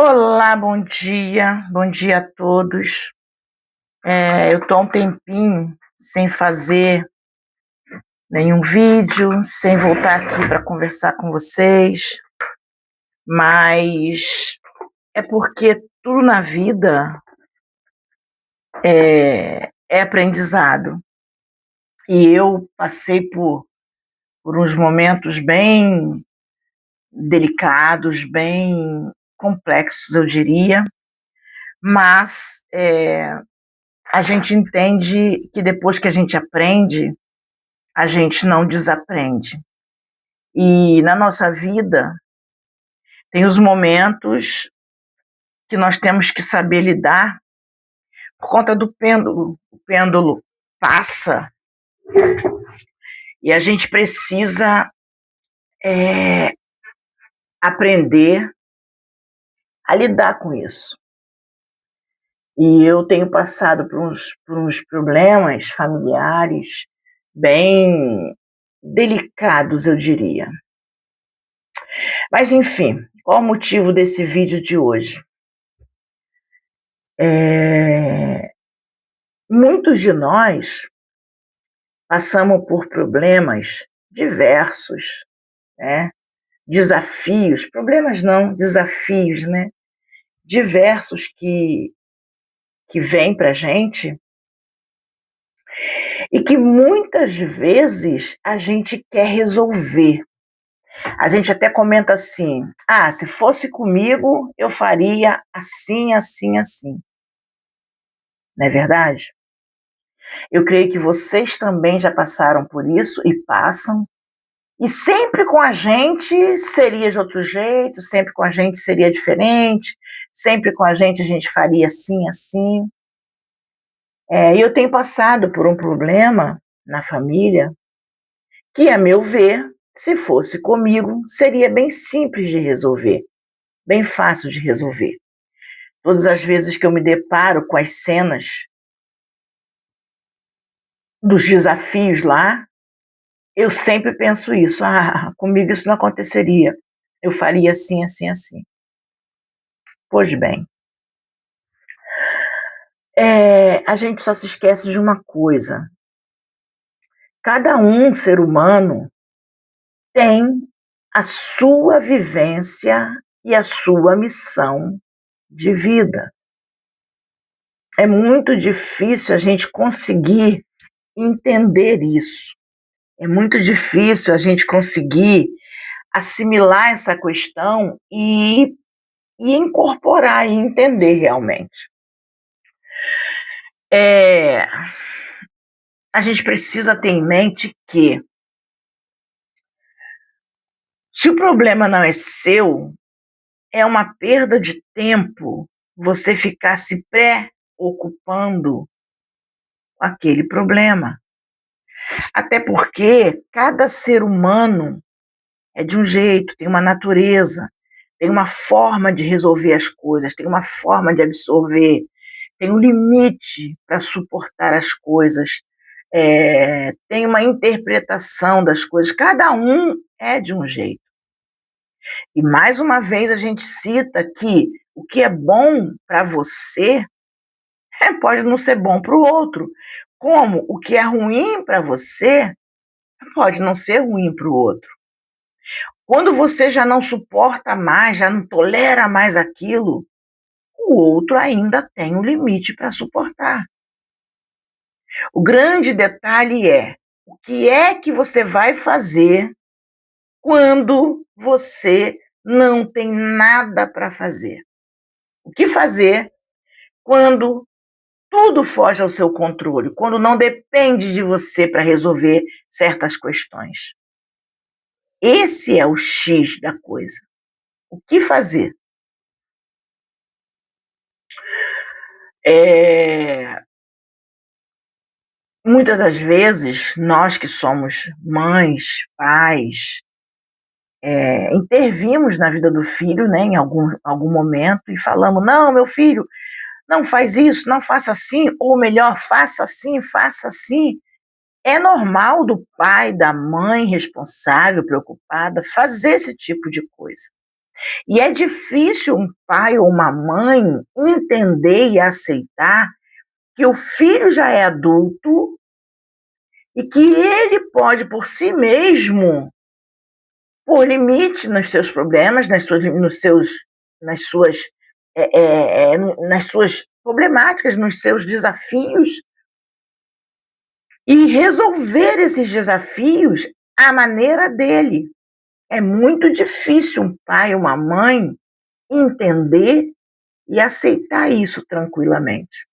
Olá, bom dia a todos. Eu estou há um tempinho sem fazer nenhum vídeo, sem voltar aqui para conversar com vocês, mas é porque tudo na vida é aprendizado. E eu passei por uns momentos bem delicados, bem complexos, eu diria, mas a gente entende que depois que a gente aprende, a gente não desaprende. E na nossa vida, tem os momentos que nós temos que saber lidar por conta do pêndulo. O pêndulo passa e a gente precisa aprender a lidar com isso. E eu tenho passado por uns problemas familiares bem delicados, eu diria. Mas, enfim, qual o motivo desse vídeo de hoje? Muitos de nós passamos por problemas diversos, né? Desafios, problemas não, desafios, né? Diversos que vêm para a gente e que muitas vezes a gente quer resolver. A gente até comenta assim, se fosse comigo, eu faria assim, assim, assim. Não é verdade? Eu creio que vocês também já passaram por isso e passam. E sempre com a gente seria de outro jeito, sempre com a gente seria diferente, sempre com a gente faria assim, assim. E eu tenho passado por um problema na família que, a meu ver, se fosse comigo, seria bem simples de resolver, bem fácil de resolver. Todas as vezes que eu me deparo com as cenas dos desafios lá, eu sempre penso isso, comigo isso não aconteceria, eu faria assim, assim, assim. Pois bem, a gente só se esquece de uma coisa, cada ser humano tem a sua vivência e a sua missão de vida. É muito difícil a gente conseguir entender isso, é muito difícil a gente conseguir assimilar essa questão e incorporar e entender realmente. A gente precisa ter em mente que, se o problema não é seu, é uma perda de tempo você ficar se preocupando com aquele problema. Até porque cada ser humano é de um jeito, tem uma natureza, tem uma forma de resolver as coisas, tem uma forma de absorver, tem um limite para suportar as coisas, tem uma interpretação das coisas, cada um é de um jeito. E mais uma vez a gente cita que o que é bom para você pode não ser bom para o outro, como o que é ruim para você pode não ser ruim para o outro. Quando você já não suporta mais, já não tolera mais aquilo, o outro ainda tem um limite para suportar. O grande detalhe é, o que é que você vai fazer quando você não tem nada para fazer? O que fazer quando tudo foge ao seu controle, quando não depende de você para resolver certas questões? Esse é o X da coisa. O que fazer? Muitas das vezes, nós que somos mães, pais, intervimos na vida do filho, né, em algum momento, e falamos, não, meu filho, não faz isso, não faça assim, ou melhor, faça assim, faça assim. É normal do pai, da mãe responsável, preocupada, fazer esse tipo de coisa. E é difícil um pai ou uma mãe entender e aceitar que o filho já é adulto e que ele pode, por si mesmo, pôr limite nos seus problemas, nas suas, nas suas problemáticas, nos seus desafios, e resolver esses desafios à maneira dele. É muito difícil um pai ou uma mãe entender e aceitar isso tranquilamente.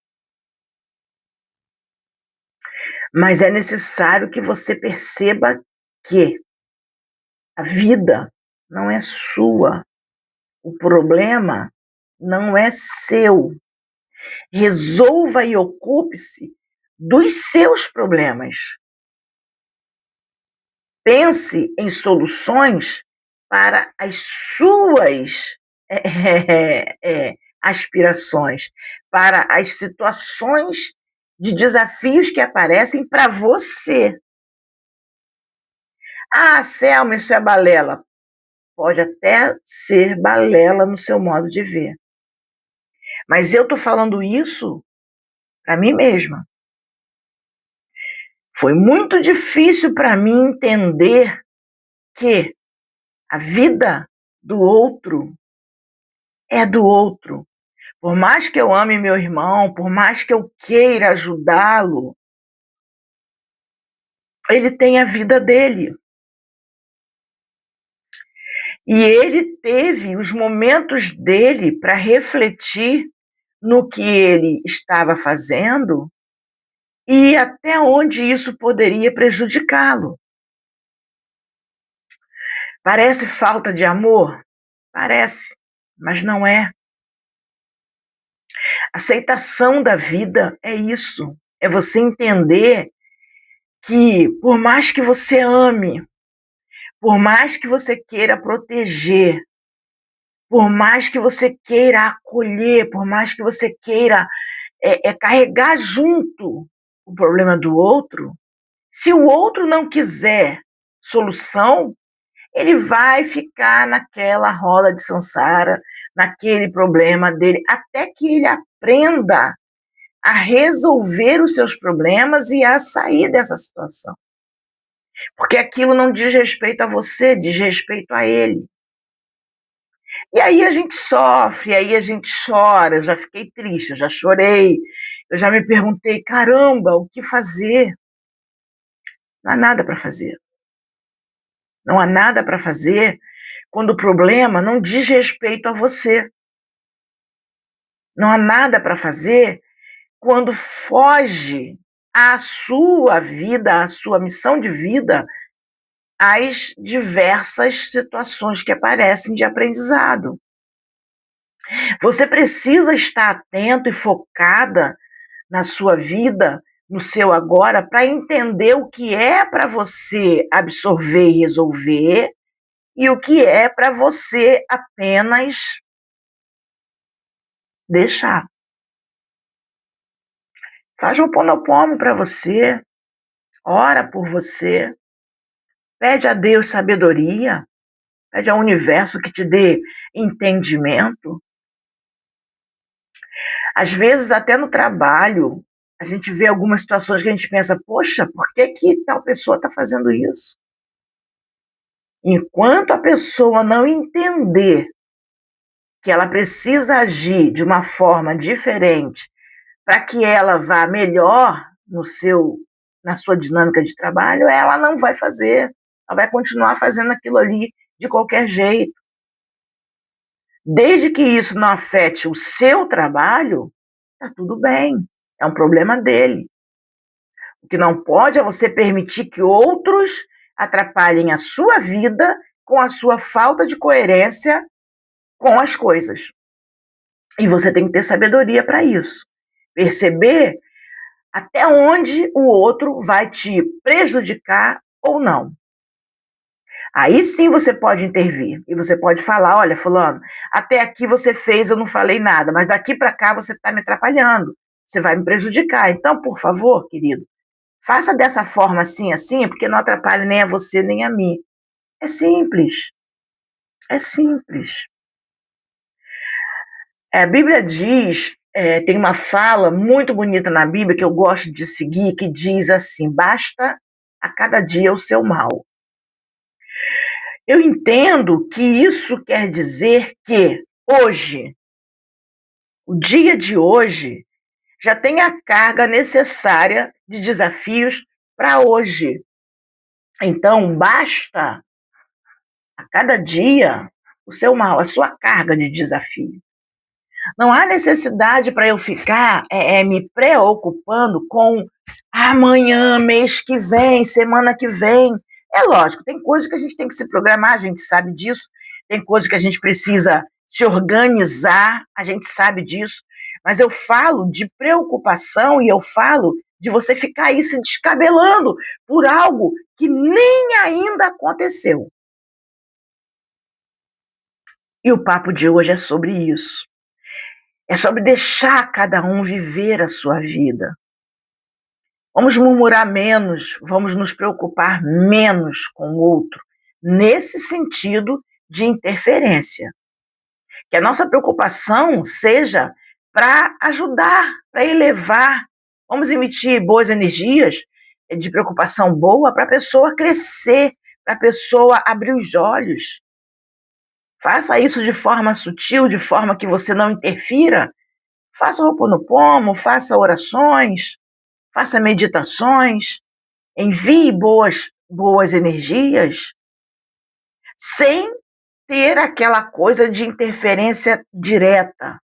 Mas é necessário que você perceba que a vida não é sua, o problema não é seu. Resolva e ocupe-se dos seus problemas. Pense em soluções para as suas aspirações, para as situações de desafios que aparecem para você. Ah, Selma, isso é balela. Pode até ser balela no seu modo de ver. Mas eu estou falando isso para mim mesma. Foi muito difícil para mim entender que a vida do outro é do outro. Por mais que eu ame meu irmão, por mais que eu queira ajudá-lo, ele tem a vida dele. E ele teve os momentos dele para refletir no que ele estava fazendo e até onde isso poderia prejudicá-lo. Parece falta de amor? Parece, mas não é. Aceitação da vida é isso, é você entender que por mais que você ame, por mais que você queira proteger, por mais que você queira acolher, por mais que você queira carregar junto o problema do outro, se o outro não quiser solução, ele vai ficar naquela roda de samsara, naquele problema dele, até que ele aprenda a resolver os seus problemas e a sair dessa situação. Porque aquilo não diz respeito a você, diz respeito a ele. E aí a gente sofre, aí a gente chora, eu já fiquei triste, eu já chorei, eu já me perguntei, caramba, o que fazer? Não há nada para fazer. Não há nada para fazer quando o problema não diz respeito a você. Não há nada para fazer quando foge à sua vida, à sua missão de vida, às diversas situações que aparecem de aprendizado. Você precisa estar atento e focada na sua vida, no seu agora, para entender o que é para você absorver e resolver e o que é para você apenas deixar. Faz um Ho'oponopono para você, ora por você, pede a Deus sabedoria, pede ao universo que te dê entendimento. Às vezes, até no trabalho, a gente vê algumas situações que a gente pensa, poxa, por que tal pessoa está fazendo isso? Enquanto a pessoa não entender que ela precisa agir de uma forma diferente para que ela vá melhor na sua dinâmica de trabalho, ela não vai fazer. Ela vai continuar fazendo aquilo ali de qualquer jeito. Desde que isso não afete o seu trabalho, está tudo bem. É um problema dele. O que não pode é você permitir que outros atrapalhem a sua vida com a sua falta de coerência com as coisas. E você tem que ter sabedoria para isso. Perceber até onde o outro vai te prejudicar ou não. Aí sim você pode intervir e você pode falar, olha, fulano, até aqui você fez, eu não falei nada, mas daqui para cá você está me atrapalhando, você vai me prejudicar. Então, por favor, querido, faça dessa forma assim, porque não atrapalha nem a você nem a mim. É simples. É simples. A Bíblia diz, tem uma fala muito bonita na Bíblia que eu gosto de seguir, que diz assim: basta a cada dia o seu mal. Eu entendo que isso quer dizer que hoje, o dia de hoje, já tem a carga necessária de desafios para hoje. Então, basta a cada dia o seu mal, a sua carga de desafio. Não há necessidade para eu ficar me preocupando com amanhã, mês que vem, semana que vem. É lógico, tem coisas que a gente tem que se programar, a gente sabe disso. Tem coisas que a gente precisa se organizar, a gente sabe disso. Mas eu falo de preocupação e eu falo de você ficar aí se descabelando por algo que nem ainda aconteceu. E o papo de hoje é sobre isso. É sobre deixar cada um viver a sua vida. Vamos murmurar menos, vamos nos preocupar menos com o outro, nesse sentido de interferência. Que a nossa preocupação seja para ajudar, para elevar. Vamos emitir boas energias de preocupação boa para a pessoa crescer, para a pessoa abrir os olhos. Faça isso de forma sutil, de forma que você não interfira. Faça Ho'oponopono, faça orações, faça meditações, envie boas energias, sem ter aquela coisa de interferência direta.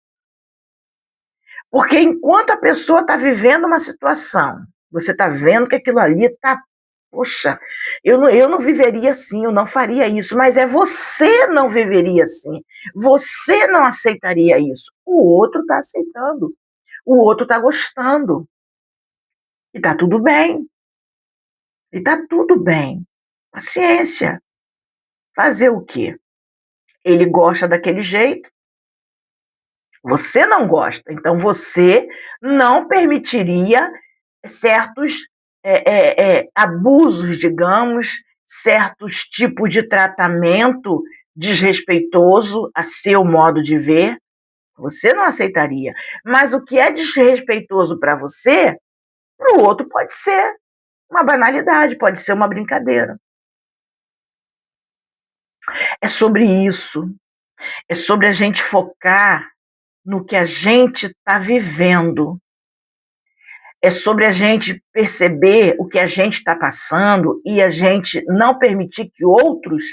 Porque enquanto a pessoa está vivendo uma situação, você está vendo que aquilo ali está, poxa, eu não viveria assim, eu não faria isso, mas você não viveria assim, você não aceitaria isso, o outro está aceitando, o outro está gostando, e está tudo bem, e está tudo bem, paciência, fazer o quê? Ele gosta daquele jeito, você não gosta, então você não permitiria certos abusos, digamos, certos tipos de tratamento desrespeitoso a seu modo de ver, você não aceitaria. Mas o que é desrespeitoso para você, para o outro pode ser uma banalidade, pode ser uma brincadeira. É sobre isso, é sobre a gente focar no que a gente está vivendo. É sobre a gente perceber o que a gente está passando e a gente não permitir que outros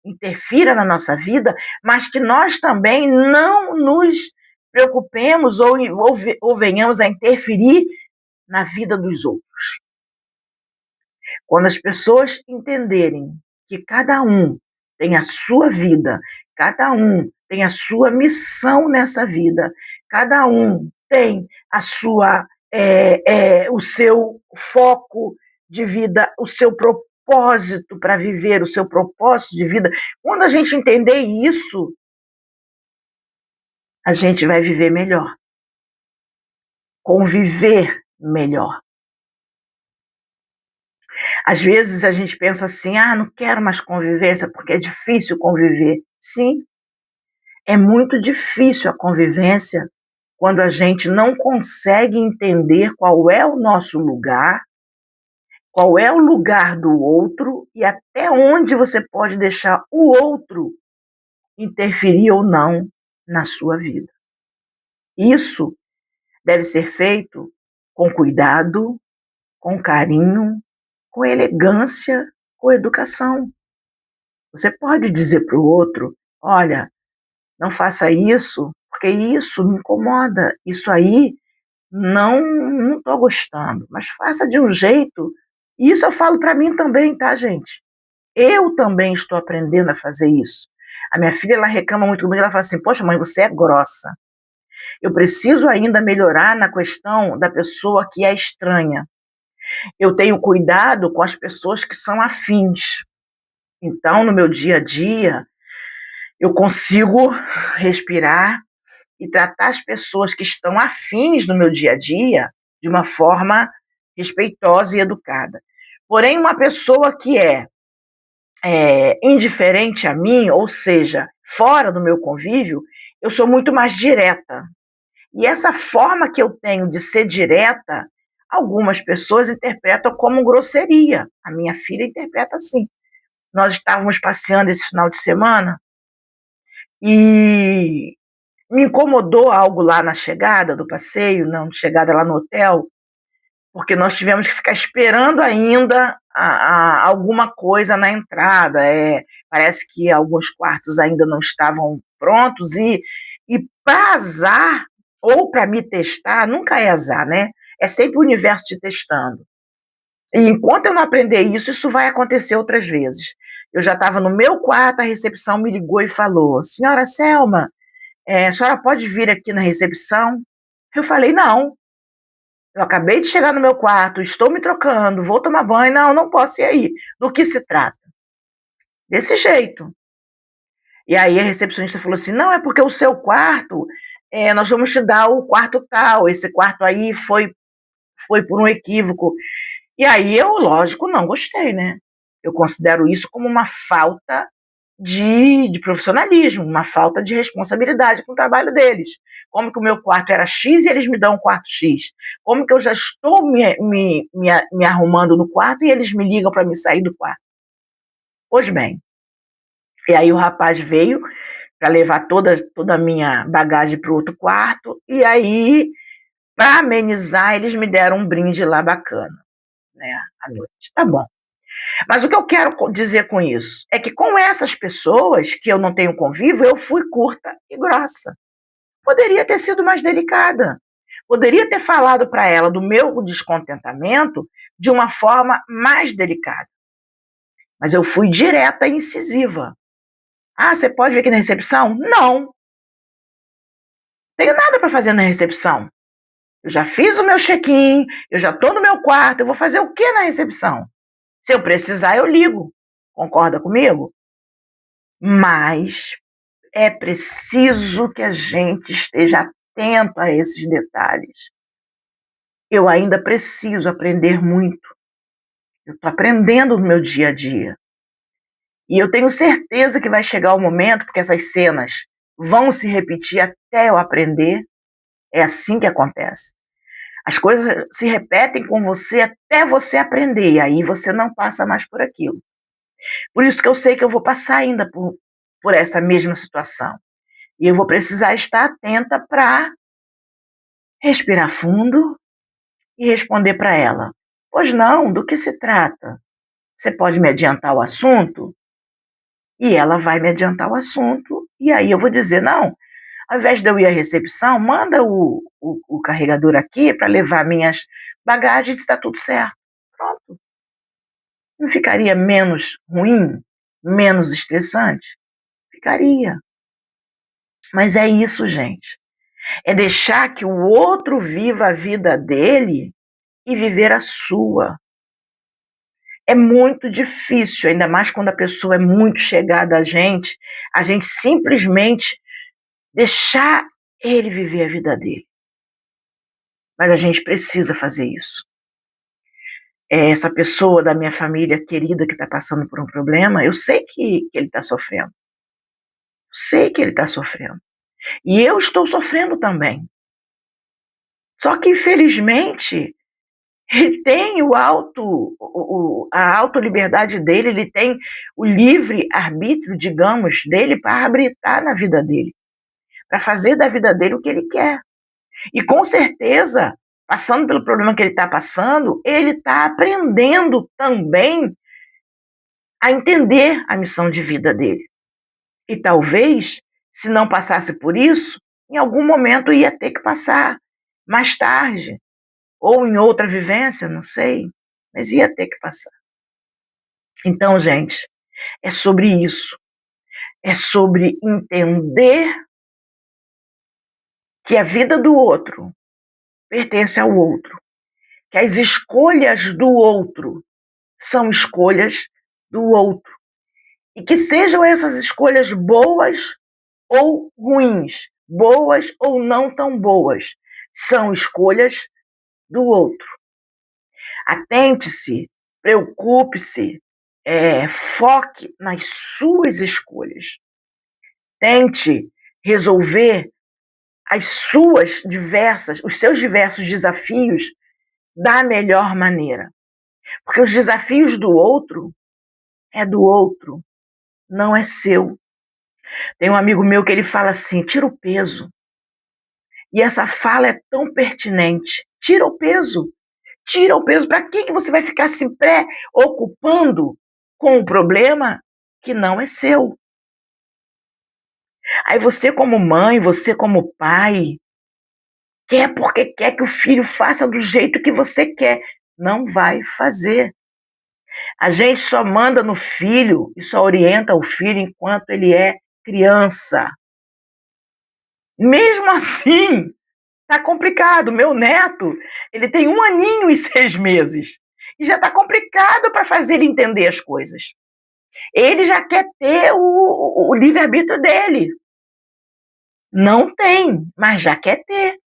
interfiram na nossa vida, mas que nós também não nos preocupemos ou venhamos a interferir na vida dos outros. Quando as pessoas entenderem que cada um tem a sua vida, cada um tem a sua missão nessa vida, cada um tem a sua o seu foco de vida, o seu propósito para viver, o seu propósito de vida. Quando a gente entender isso, a gente vai viver melhor, conviver melhor. Às vezes a gente pensa assim, não quero mais convivência porque é difícil conviver. Sim, é muito difícil a convivência quando a gente não consegue entender qual é o nosso lugar, qual é o lugar do outro e até onde você pode deixar o outro interferir ou não na sua vida. Isso deve ser feito com cuidado, com carinho, com elegância, com educação. Você pode dizer para o outro, olha, não faça isso, porque isso me incomoda, isso aí não estou gostando, mas faça de um jeito, e isso eu falo para mim também, tá, gente? Eu também estou aprendendo a fazer isso. A minha filha, ela reclama muito comigo, ela fala assim, poxa mãe, você é grossa. Eu preciso ainda melhorar na questão da pessoa que é estranha. Eu tenho cuidado com as pessoas que são afins. Então, no meu dia a dia, eu consigo respirar e tratar as pessoas que estão afins no meu dia a dia de uma forma respeitosa e educada. Porém, uma pessoa que é indiferente a mim, ou seja, fora do meu convívio, eu sou muito mais direta. E essa forma que eu tenho de ser direta, algumas pessoas interpretam como grosseria. A minha filha interpreta assim. Nós estávamos passeando esse final de semana e me incomodou algo lá na chegada do passeio, não, de chegada lá no hotel, porque nós tivemos que ficar esperando ainda alguma coisa na entrada. Parece que alguns quartos ainda não estavam prontos e para azar, ou para me testar, nunca é azar, né? É sempre o universo te testando. E enquanto eu não aprender isso, isso vai acontecer outras vezes. Eu já estava no meu quarto, a recepção me ligou e falou: Senhora Selma, a senhora pode vir aqui na recepção? Eu falei: não, eu acabei de chegar no meu quarto, estou me trocando, vou tomar banho, não posso ir aí. Do que se trata? Desse jeito. E aí a recepcionista falou assim: não, é porque o seu quarto, nós vamos te dar o quarto tal, esse quarto aí foi por um equívoco. E aí eu, lógico, não gostei, né? Eu considero isso como uma falta de profissionalismo, uma falta de responsabilidade com o trabalho deles. Como que o meu quarto era X e eles me dão um quarto X? Como que eu já estou me arrumando no quarto e eles me ligam para me sair do quarto? Pois bem, e aí o rapaz veio para levar toda a minha bagagem para o outro quarto, e aí, para amenizar, eles me deram um brinde lá bacana, né, à noite. Tá bom. Mas o que eu quero dizer com isso é que com essas pessoas que eu não tenho convívio, eu fui curta e grossa. Poderia ter sido mais delicada. Poderia ter falado para ela do meu descontentamento de uma forma mais delicada. Mas eu fui direta e incisiva. Ah, você pode vir aqui na recepção? Não. Tenho nada para fazer na recepção. Eu já fiz o meu check-in, eu já estou no meu quarto, eu vou fazer o que na recepção? Se eu precisar, eu ligo. Concorda comigo? Mas é preciso que a gente esteja atento a esses detalhes. Eu ainda preciso aprender muito. Eu estou aprendendo no meu dia a dia. E eu tenho certeza que vai chegar o momento, porque essas cenas vão se repetir até eu aprender. É assim que acontece. As coisas se repetem com você até você aprender, e aí você não passa mais por aquilo. Por isso que eu sei que eu vou passar ainda por essa mesma situação. E eu vou precisar estar atenta para respirar fundo e responder para ela: pois não, do que se trata? Você pode me adiantar o assunto? E ela vai me adiantar o assunto, e aí eu vou dizer: não, ao invés de eu ir à recepção, manda o carregador aqui para levar minhas bagagens e está tudo certo. Pronto. Não ficaria menos ruim, menos estressante? Ficaria. Mas é isso, gente. É deixar que o outro viva a vida dele e viver a sua. É muito difícil, ainda mais quando a pessoa é muito chegada a gente simplesmente deixar ele viver a vida dele. Mas a gente precisa fazer isso. Essa pessoa da minha família querida que está passando por um problema, eu sei que ele está sofrendo. Sei que ele está sofrendo. E eu estou sofrendo também. Só que, infelizmente, ele tem a autoliberdade dele, ele tem o livre arbítrio, digamos, dele para arbitrar na vida dele, para fazer da vida dele o que ele quer. E com certeza, passando pelo problema que ele está passando, ele está aprendendo também a entender a missão de vida dele. E talvez, se não passasse por isso, em algum momento ia ter que passar, mais tarde, ou em outra vivência, não sei, mas ia ter que passar. Então, gente, é sobre isso. É sobre entender que a vida do outro pertence ao outro, que as escolhas do outro são escolhas do outro, e que sejam essas escolhas boas ou ruins, boas ou não tão boas, são escolhas do outro. Atente-se, preocupe-se, foque nas suas escolhas. Tente resolver os seus diversos desafios da melhor maneira. Porque os desafios do outro é do outro, não é seu. Tem um amigo meu que ele fala assim: tira o peso. E essa fala é tão pertinente. Tira o peso. Tira o peso. Para que você vai ficar se preocupando com o problema que não é seu? Aí você como mãe, você como pai, quer porque quer que o filho faça do jeito que você quer. Não vai fazer. A gente só manda no filho e só orienta o filho enquanto ele é criança. Mesmo assim, tá complicado. Meu neto, ele tem 1 aninho e 6 meses. E já tá complicado para fazer ele entender as coisas. Ele já quer ter o livre-arbítrio dele. Não tem, mas já quer ter.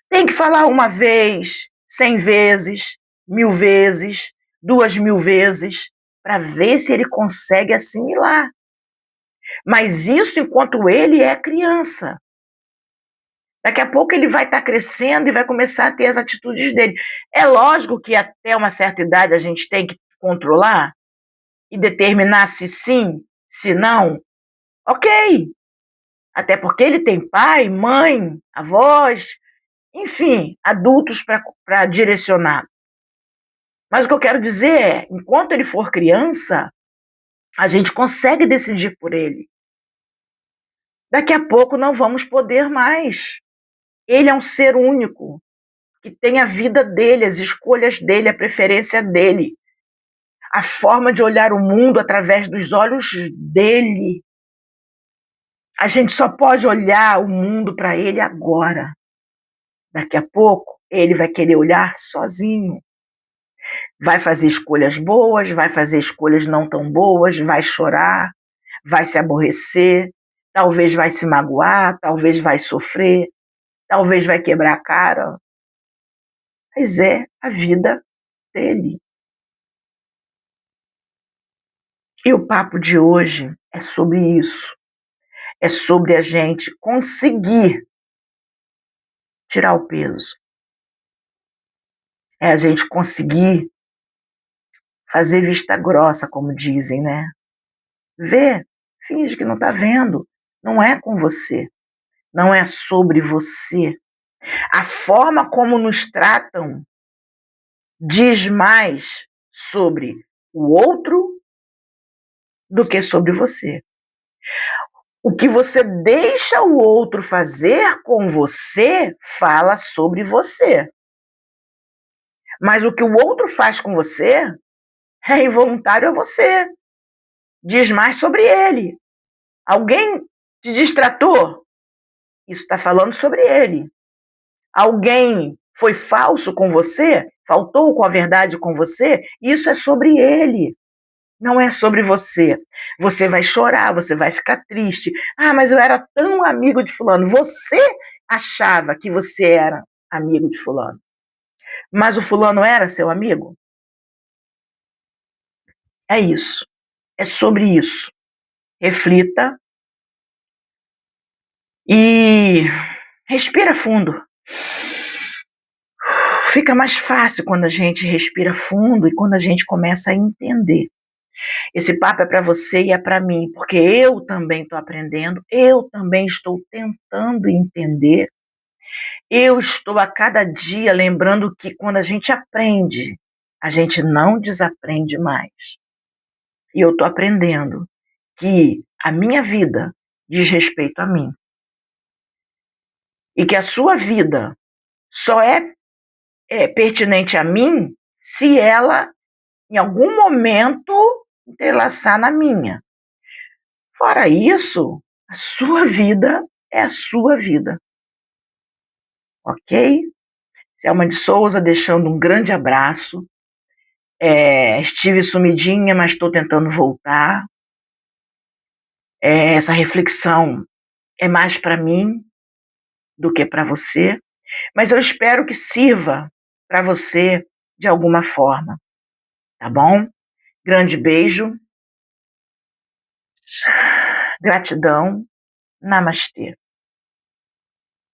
Tem que falar uma vez, 100 vezes, 1000 vezes, 2000 vezes, para ver se ele consegue assimilar. Mas isso enquanto ele é criança. Daqui a pouco ele vai estar crescendo e vai começar a ter as atitudes dele. É lógico que até uma certa idade a gente tem que controlar e determinar se sim, se não. Ok. Até porque ele tem pai, mãe, avós, enfim, adultos para direcionar. Mas o que eu quero dizer é, enquanto ele for criança, a gente consegue decidir por ele. Daqui a pouco não vamos poder mais. Ele é um ser único, que tem a vida dele, as escolhas dele, a preferência dele, a forma de olhar o mundo através dos olhos dele. A gente só pode olhar o mundo para ele agora. Daqui a pouco, ele vai querer olhar sozinho. Vai fazer escolhas boas, vai fazer escolhas não tão boas, vai chorar, vai se aborrecer, talvez vai se magoar, talvez vai sofrer, talvez vai quebrar a cara. Mas é a vida dele. E o papo de hoje é sobre isso. É sobre a gente conseguir tirar o peso. É a gente conseguir fazer vista grossa, como dizem, né? Vê, finge que não está vendo. Não é com você. Não é sobre você. A forma como nos tratam diz mais sobre o outro do que sobre você. O que você deixa o outro fazer com você fala sobre você. Mas o que o outro faz com você é involuntário a você. Diz mais sobre ele. Alguém te distratou? Isso está falando sobre ele. Alguém foi falso com você? Faltou com a verdade com você? Isso é sobre ele. Não é sobre você. Você vai chorar, você vai ficar triste. Ah, mas eu era tão amigo de fulano. Você achava que você era amigo de fulano. Mas o fulano era seu amigo? É isso. É sobre isso. Reflita e respira fundo. Fica mais fácil quando a gente respira fundo e quando a gente começa a entender. Esse papo é para você e é para mim, porque eu também estou aprendendo, eu também estou tentando entender. Eu estou a cada dia lembrando que quando a gente aprende, a gente não desaprende mais. E eu estou aprendendo que a minha vida diz respeito a mim. E que a sua vida só é pertinente a mim se ela, em algum momento, entrelaçar na minha. Fora isso, a sua vida é a sua vida. Ok? Selma de Souza deixando um grande abraço. Estive sumidinha, mas estou tentando voltar. Essa reflexão é mais para mim do que para você, mas eu espero que sirva para você de alguma forma, tá bom? Grande beijo, gratidão Namastê.